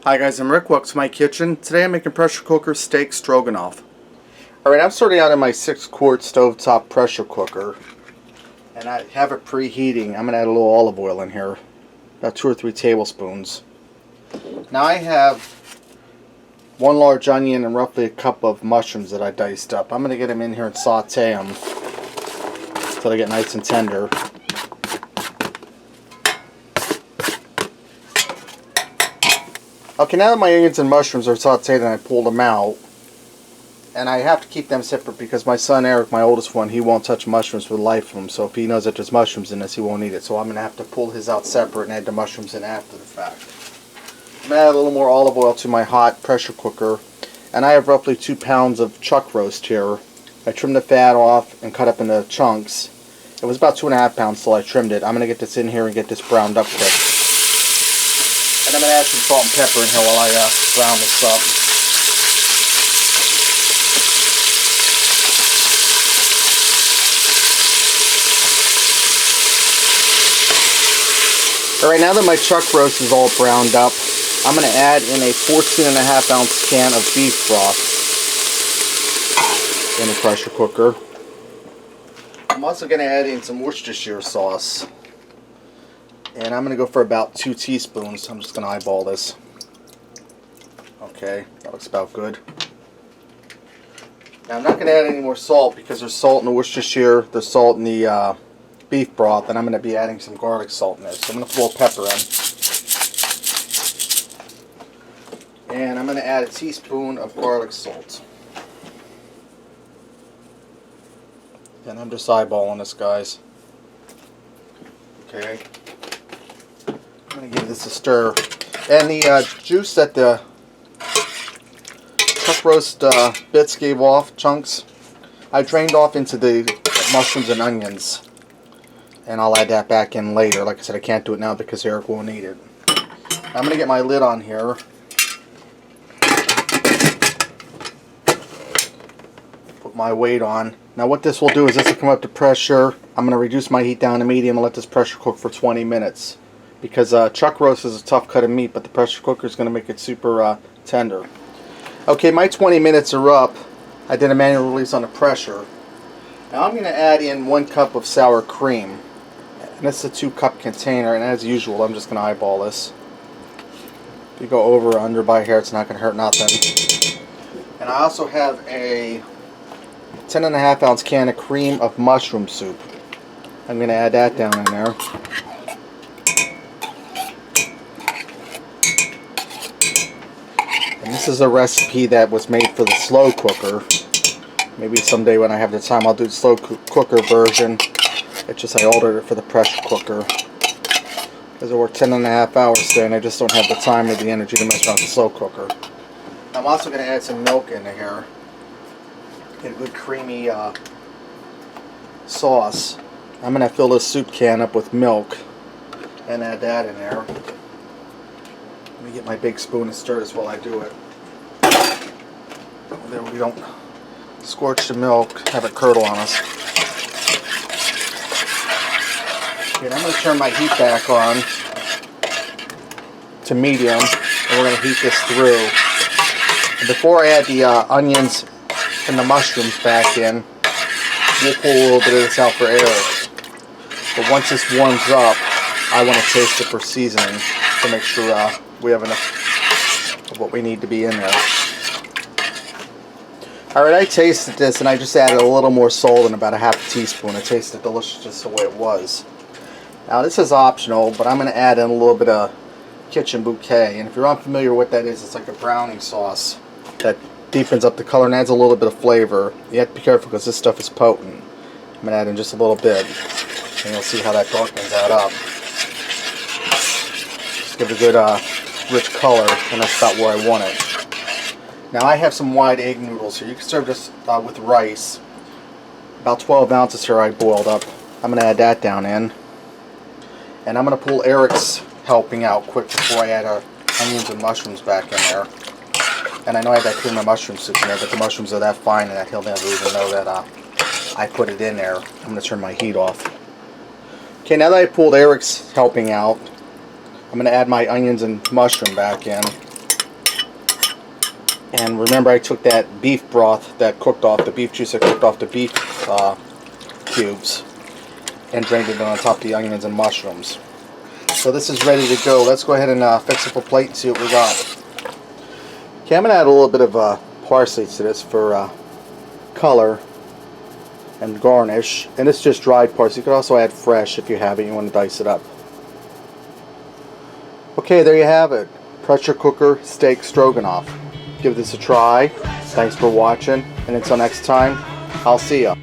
Hi guys, I'm Rick. Welcome to my kitchen. Today I'm making pressure cooker steak stroganoff. Alright, I'm starting out in my 6-quart stovetop pressure cooker. And I have it preheating. I'm going to add a little olive oil in here. About 2 or 3 tablespoons. Now I have 1 large onion and roughly a cup of mushrooms that I diced up. I'm going to get them in here and saute them until they get nice and tender. Okay, now that my onions and mushrooms are sauteed and I pulled them out, and I have to keep them separate because my son Eric, my oldest one, he won't touch mushrooms for the life of him, so if he knows that there's mushrooms in this, he won't eat it. So I'm going to have to pull his out separate and add the mushrooms in after the fact. I'm going to add a little more olive oil to my hot pressure cooker, and I have roughly 2 pounds of chuck roast here. I trimmed the fat off and cut up into chunks. It was about 2.5 pounds till I trimmed it. I'm going to get this in here and get this browned up quick. And I'm going to add some salt and pepper in here while I brown this up. Alright, now that my chuck roast is all browned up, I'm going to add in a 14.5 ounce can of beef broth in the pressure cooker. I'm also going to add in some Worcestershire sauce. And I'm going to go for about 2 teaspoons. I'm just going to eyeball this. Okay, that looks about good. Now I'm not going to add any more salt because there's salt in the Worcestershire, there's salt in the beef broth, and I'm going to be adding some garlic salt in there. So I'm going to put a little pepper in. And I'm going to add a teaspoon of garlic salt. And I'm just eyeballing this, guys. Okay. I'm going to give this a stir. And the juice that the chuck roast bits gave off, chunks, I drained off into the mushrooms and onions. And I'll add that back in later. Like I said, I can't do it now because Eric won't eat it. I'm going to get my lid on here. Put my weight on. Now what this will do is this will come up to pressure. I'm going to reduce my heat down to medium and let this pressure cook for 20 minutes. Because chuck roast is a tough cut of meat, but the pressure cooker is going to make it super tender. Okay, my 20 minutes are up. I did a manual release on the pressure. Now I'm going to add in 1 cup of sour cream. And this is a 2-cup container, and as usual, I'm just going to eyeball this. If you go over or under by here, it's not going to hurt nothing. And I also have a 10.5 ounce can of cream of mushroom soup. I'm going to add that down in there. And this is a recipe that was made for the slow cooker. Maybe someday when I have the time I'll do the slow cooker version. It's just I ordered it for the pressure cooker. Because I work 10.5 hours today and I just don't have the time or the energy to mess around with the slow cooker. I'm also going to add some milk in here. Get a good creamy sauce. I'm going to fill this soup can up with milk and add that in there. Let me get my big spoon and stir this while I do it. There we don't scorch the milk, have it curdle on us. Okay, I'm going to turn my heat back on to medium, and we're going to heat this through. And before I add the onions and the mushrooms back in, we'll pull a little bit of this out for Eric. But once this warms up, I want to taste it for seasoning to make sure we have enough of what we need to be in there. Alright, I tasted this and I just added a little more salt and about a half a teaspoon. It tasted delicious just the way it was. Now this is optional, but I'm going to add in a little bit of kitchen bouquet. And if you're unfamiliar with what that is, it's like a browning sauce that deepens up the color and adds a little bit of flavor. You have to be careful because this stuff is potent. I'm going to add in just a little bit, and you'll see how that darkens that up. Just give it a good rich color, and that's about where I want it. Now I have some wide egg noodles here. You can serve this with rice. About 12 ounces here I boiled up. I'm going to add that down in. And I'm going to pull Eric's helping out quick before I add our onions and mushrooms back in there. And I know I have that cream of mushroom soup in there, but the mushrooms are that fine and that he'll never even know that I put it in there. I'm going to turn my heat off. Okay, now that I pulled Eric's helping out, I'm going to add my onions and mushroom back in. And remember, I took that beef broth that cooked off, the beef juice that cooked off the beef cubes, and drained it on top of the onions and mushrooms. So this is ready to go. Let's go ahead and fix up a plate and see what we got. Okay, I'm going to add a little bit of parsley to this for color and garnish. And it's just dried parsley. You could also add fresh if you have it. You want to dice it up. Okay, there you have it. Pressure cooker steak stroganoff. Give this a try. Thanks for watching. And until next time, I'll see ya.